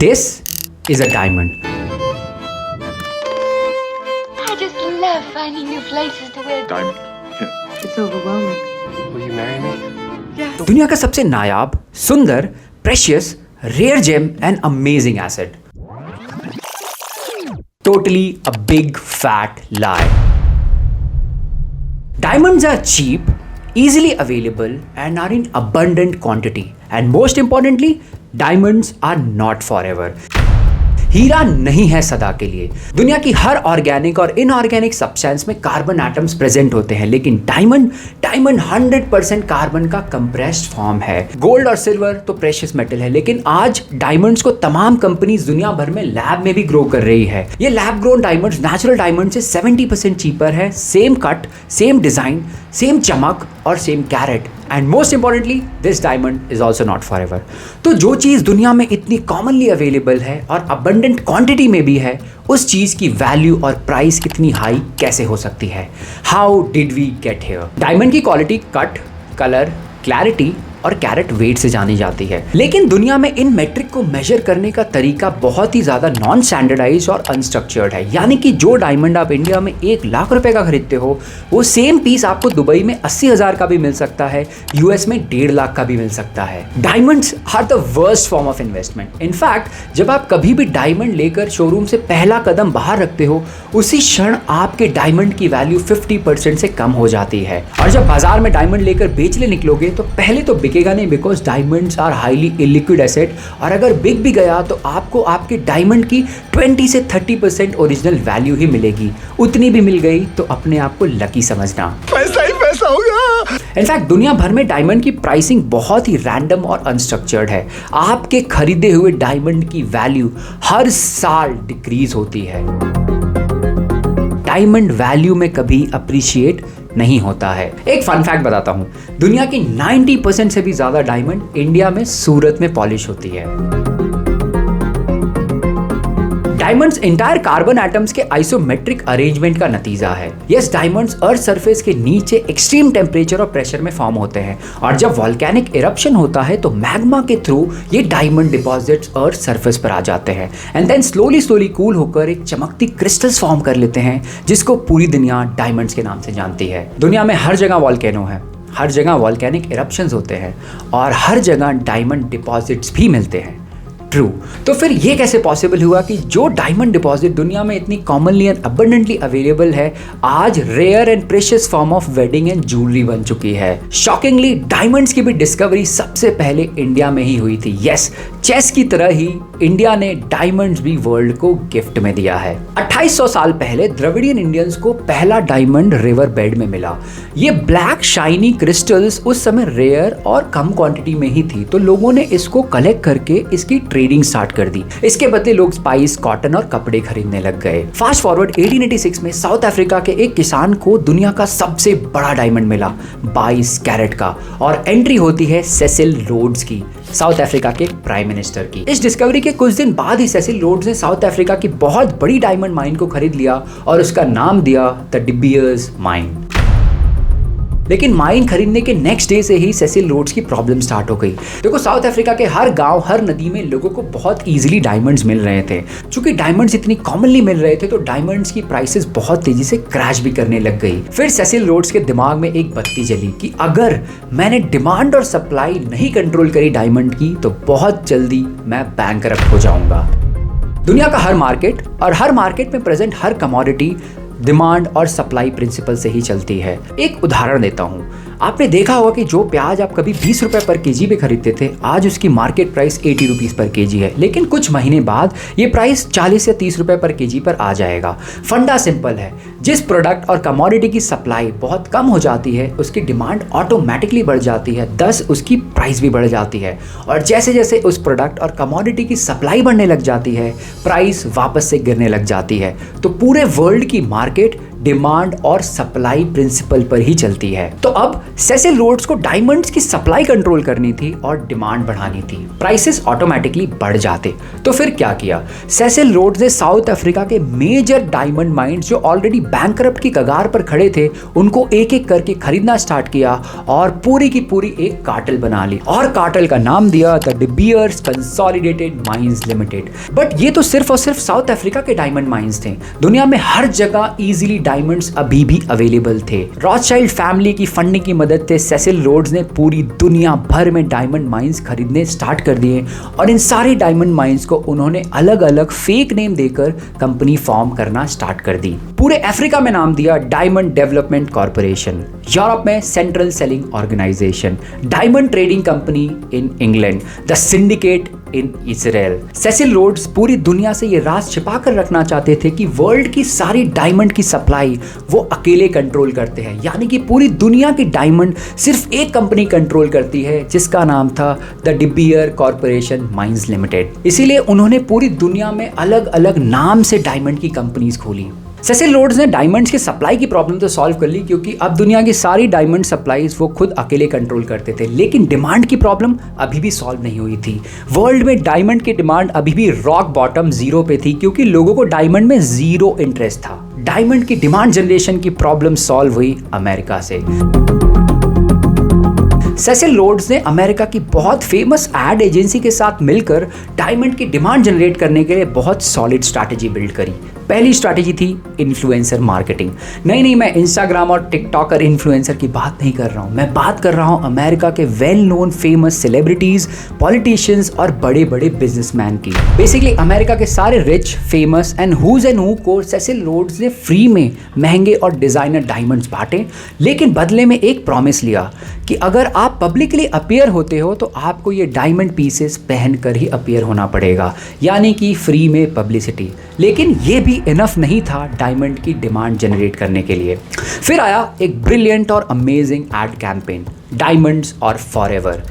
This is a diamond. I just love finding new places to wear. Diamond. Yes. It's overwhelming. Will you marry me? Yes. दुनिया का सबसे नायाब, सुंदर, precious, rare gem and amazing asset. Totally a big fat lie. Diamonds are cheap, easily available, and are in abundant quantity. And most importantly, diamonds are not forever. हीरा नहीं है सदा के लिए. दुनिया की हर ऑर्गेनिक और इनऑर्गेनिक सब्सटेंस में carbon atoms present होते हैं, लेकिन डायमंड 100% कार्बन का कंप्रेस्ड फॉर्म है. गोल्ड और सिल्वर तो प्रेशियस मेटल है, लेकिन आज डायमंड्स को तमाम कंपनीज दुनिया भर में लैब में भी ग्रो कर रही है. ये lab grown diamonds natural diamond से 70% चीपर है. Same cut, same design, same चमक और same carat. And most importantly this diamond is also not forever. तो जो चीज़ दुनिया में इतनी कॉमनली अवेलेबल है और अबंडेंट क्वांटिटी में भी है, उस चीज़ की वैल्यू और प्राइस इतनी हाई कैसे हो सकती है? How did we get here? Diamond की क्वालिटी कट, कलर, क्लैरिटी और कैरेट वेट से जानी जाती है, लेकिन दुनिया में इन मेट्रिक को मेजर करने का तरीका बहुत ही ज्यादा नॉन स्टैंडर्डाइज्ड और अनस्ट्रक्चर्ड है. यानी कि जो डायमंड आप इंडिया में 1 लाख रुपए का खरीदते हो, वो सेम पीस आपको दुबई में 80,000 का भी मिल सकता है, यूएस में 1.5 लाख का भी मिल सकता है. Diamonds are the worst form of investment. In fact जब आप कभी भी डायमंड लेकर शोरूम से पहला कदम बाहर रखते हो, उसी क्षण आपके डायमंड की वैल्यू 50% से कम हो जाती है. और जब बाजार में डायमंड लेकर बेचने निकलोगे तो पहले तो बिकेगा नहीं, because diamonds are highly illiquid asset. और अगर बिक भी गया तो आपको आपके डायमंड की 20 से 30% ओरिजिनल वैल्यू ही मिलेगी. उतनी भी मिल गई तो अपने आप को लकी समझना. पैसा ही पैसा होगा. इनफैक्ट दुनिया भर में डायमंड की प्राइसिंग बहुत ही रैंडम और अनस्ट्रक्चर्ड है. आपके खरीदे हुए डायमंड की वैल्यू हर साल डिक्रीज होती है. डायमंड वैल्यू में कभी अप्रिशिएट नहीं होता है. एक फन फैक्ट बताता हूं, दुनिया की 90% से भी ज्यादा डायमंड इंडिया में सूरत में पॉलिश होती है. डायमंड्स इंटायर कार्बन एटम्स के आइसोमेट्रिक अरेंजमेंट का नतीजा है. यस, डायमंड्स अर्थ सरफेस के नीचे एक्सट्रीम टेम्परेचर और प्रेशर में फॉर्म होते हैं, और जब वॉल्केनिक इरप्शन होता है तो मैग्मा के थ्रू ये डायमंड डिपॉजिट्स अर्थ सरफेस पर आ जाते हैं एंड देन स्लोली कूल होकर एक चमकती क्रिस्टल्स फॉर्म कर लेते हैं, जिसको पूरी दुनिया डायमंड्स के नाम से जानती है. दुनिया में हर जगह वॉल्केनो है, हर जगह वॉल्केनिक इरप्शंस होते हैं, और हर जगह डायमंड डिपॉजिट्स भी मिलते हैं. ट्रू. तो फिर ये कैसे पॉसिबल हुआ कि जो डायमंड डिपॉजिट दुनिया में इतनी कॉमनली एंड अबंडेंटली अवेलेबल है, आज rare and precious form of wedding and jewellery बन चुकी है? शॉकिंगली डायमंड्स की भी डिस्कवरी सबसे पहले इंडिया में ही हुई थी. यस, चेस की तरह ही इंडिया ने डायमंड्स भी वर्ल्ड को गिफ्ट में दिया है. 2800 साल पहले द्रविडियन इंडियंस को पहला डायमंड रिवर बेड में मिला. ये ब्लैक शाइनी क्रिस्टल्स उस समय रेयर और कम क्वांटिटी में ही थी, तो लोगों ने इसको कलेक्ट करके इसकी ट्रेडिंग स्टार्ट कर दी. इसके बदले लोग स्पाइस, कॉटन और कपड़े खरीदने लग गए. फास्ट फॉरवर्ड 1886 में साउथ अफ्रीका के एक किसान को दुनिया का सबसे बड़ा डायमंड मिला, 22 कैरेट का, और एंट्री होती है सेसिल रोड्स की, साउथ अफ्रीका के प्राइम मिनिस्टर की. इस डिस्कवरी के कुछ दिन बाद ही सेसिल रोड्स ने साउथ अफ्रीका की बहुत बड़ी डायमंड माइन को खरीद लिया और उसका नाम दिया द डिबियर्स माइन. लेकिन माइन खरीदने के नेक्स्ट डे से ही सेसिल रोड्स की प्रॉब्लम स्टार्ट हो गई. देखो, साउथ अफ्रीका के हर गांव, हर नदी में लोगों को बहुत इजीली डायमंड्स मिल रहे थे. चूंकि डायमंड्स इतनी कॉमनली मिल रहे थे तो डायमंड्स की प्राइसेस बहुत तेजी से क्रैश भी करने लग गई. फिर सेसिल रोड्स के दिमाग में एक बत्ती जली कि अगर मैंने डिमांड और सप्लाई नहीं कंट्रोल करी डायमंड की, तो बहुत जल्दी मैं बैंकरप्ट हो जाऊंगा. दुनिया का हर मार्केट और हर मार्केट में प्रेजेंट हर कमोडिटी डिमांड और सप्लाई प्रिंसिपल से ही चलती है. एक उदाहरण देता हूं. आपने देखा होगा कि जो प्याज आप कभी 20 रुपए पर केजी पे खरीदते थे, आज उसकी market price 80 rupees per KG है. लेकिन कुछ महीने बाद ये प्राइस 40 या 30 रुपए पर केजी पर आ जाएगा. फंडा सिंपल है. जिस प्रोडक्ट और कमोडिटी की सप्लाई बहुत कम हो जाती है, उसकी डिमांड ऑटोमेटिकली बढ़ जाती है, thus उसकी प्राइस भी बढ़ जाती है. और जैसे जैसे उस प्रोडक्ट और कमोडिटी की सप्लाई बढ़ने लग जाती है, प्राइस वापस से गिरने लग जाती है. तो पूरे वर्ल्ड की मार्केट डिमांड और सप्लाई प्रिंसिपल पर ही चलती है। तो अब सेसिल रोड्स को डायमंड्स की सप्लाई कंट्रोल करनी थी और डिमांड बढ़ानी थी, प्राइसेस ऑटोमेटिकली बढ़ जाते। तो फिर क्या किया सेसिल रोड्स ने? साउथ अफ्रीका के मेजर डायमंड माइंस जो ऑलरेडी बैंकरप्ट की कगार पर खड़े थे, उनको एक एक करके खरीदना स्टार्ट किया और पूरी की पूरी एक कार्टेल बना ली और कार्टेल का नाम दिया the De Beers consolidated mines limited. But ये तो सिर्फ और सिर्फ साउथ अफ्रीका के डायमंड माइंस थे। दुनिया में हर जगह इजीली डायमंड्स अभी भी अवेलेबल थे। रॉथशाइल्ड फैमिली की फंडिंग की मदद से सेसिल रोड्स ने पूरी दुनिया भर में डायमंड माइंस खरीदने स्टार्ट कर दिए और इन सारे डायमंड माइंस को उन्होंने अलग अलग फेक नेम देकर कंपनी फॉर्म करना स्टार्ट कर दी। पूरे अफ्रीका में नाम दिया डायमंड डेवलपमेंट कॉर्पोरेशन, यूरोप में central selling organisation, diamond trading company in England, the syndicate in Israel. Cecil Rhodes पूरी दुनिया से ये राज छिपा कर रखना चाहते थे कि वर्ल्ड की सारी डायमंड की सप्लाई वो अकेले कंट्रोल करते हैं, यानी कि पूरी दुनिया की डायमंड सिर्फ एक कंपनी कंट्रोल करती है जिसका नाम था the De Beer corporation mines limited. इसीलिए उन्होंने पूरी दुनिया में अलग अलग नाम से डायमंड की कंपनीज खोली। सेसिल रोड्स ने डायमंड्स की सप्लाई की प्रॉब्लम तो सॉल्व कर ली, क्योंकि अब दुनिया की सारी डायमंड सप्लाईज वो खुद अकेले कंट्रोल करते थे, लेकिन डिमांड की प्रॉब्लम अभी भी सॉल्व नहीं हुई थी। वर्ल्ड में डायमंड की डिमांड अभी भी रॉक बॉटम जीरो पे थी, क्योंकि लोगों को डायमंड में जीरो इंटरेस्ट था। डायमंड की डिमांड जनरेशन की प्रॉब्लम सॉल्व हुई अमेरिका से। सेसिल रोड्स ने अमेरिका की बहुत फेमस एड एजेंसी के साथ मिलकर डायमंड की डिमांड जनरेट करने के लिए बहुत सॉलिड स्ट्रैटेजी बिल्ड करी। पहली स्ट्रैटेजी थी इन्फ्लुएंसर मार्केटिंग। नहीं, मैं इंस्टाग्राम और टिकटॉकर इन्फ्लुएंसर की बात नहीं कर रहा हूँ, मैं बात कर रहा हूँ अमेरिका के well known famous celebrities, politicians और बड़े बड़े बिजनेसमैन की। बेसिकली अमेरिका के सारे रिच, फेमस एंड हू को सेसिल रोड्स ने फ्री में महंगे और डिजाइनर डायमंड्स बांटे, लेकिन बदले में एक प्रॉमिस लिया कि अगर आप पब्लिकली अपीयर होते हो तो आपको ये डायमंड पीसेस पहनकर ही अपीयर होना पड़ेगा, यानी कि फ्री में पब्लिसिटी। लेकिन ये भी इनफ नहीं था डायमंड की डिमांड जनरेट करने के लिए। फिर आया एक ब्रिलियंट और amazing ad campaign, diamonds are forever.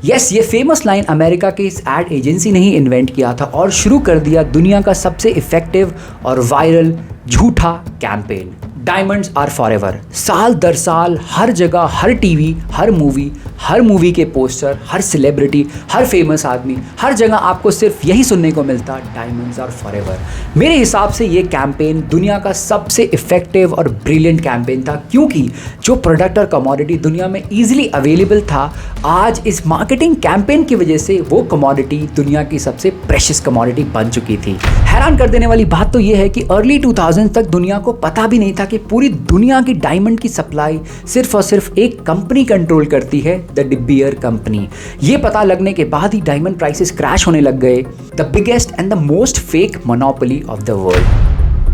Yes, ये फेमस लाइन अमेरिका के इस एड एजेंसी ने ही इन्वेंट किया था और शुरू कर दिया दुनिया का सबसे इफेक्टिव और वायरल झूठा कैंपेन, डायमंड्स आर फॉरएवर। साल दर साल हर जगह, हर टीवी, हर मूवी के पोस्टर, हर सेलिब्रिटी, हर फेमस आदमी, हर जगह आपको सिर्फ यही सुनने को मिलता, डायमंड्स आर फॉरएवर। मेरे हिसाब से ये कैंपेन दुनिया का सबसे इफेक्टिव और ब्रिलियंट कैंपेन था, क्योंकि जो प्रोडक्ट और कमोडिटी दुनिया में ईजिली अवेलेबल था, आज इस मार्केटिंग कैंपेन की वजह से वो कमोडिटी दुनिया की सबसे प्रेशियस कमोडिटी बन चुकी थी। हैरान कर देने वाली बात तो ये है कि अर्ली 2000 तक दुनिया को पता भी नहीं था कि पूरी दुनिया की डायमंड की सप्लाई सिर्फ और सिर्फ एक कंपनी कंट्रोल करती है, द डी बियर कंपनी। ये पता लगने के बाद ही डायमंड प्राइसेस क्रैश होने लग गए। The biggest and the most fake monopoly of the world.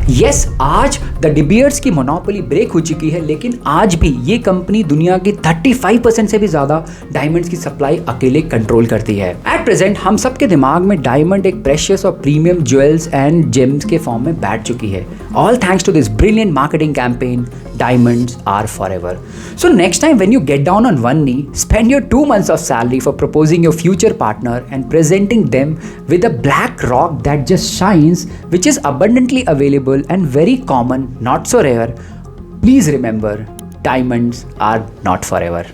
Yes, आज द डी बियर्स की मोनोपोली ब्रेक हो चुकी है, लेकिन आज भी ये कंपनी दुनिया की 35% से भी ज़्यादा डायमंड्स की सप्लाई अकेले कंट्रोल करती है। एट प्रेजेंट हम सबके दिमाग में डायमंड एक प्रेशियस और प्रीमियम ज्वेल्स एंड जेम्स के फॉर्म में बैठ चुकी है, all thanks to this brilliant marketing campaign, diamonds are forever. So next time when you get down on one knee, spend your 2 months of salary for proposing your future partner and presenting them with a black rock that just shines, which is abundantly available and very common, not so rare. Please remember, diamonds are not forever.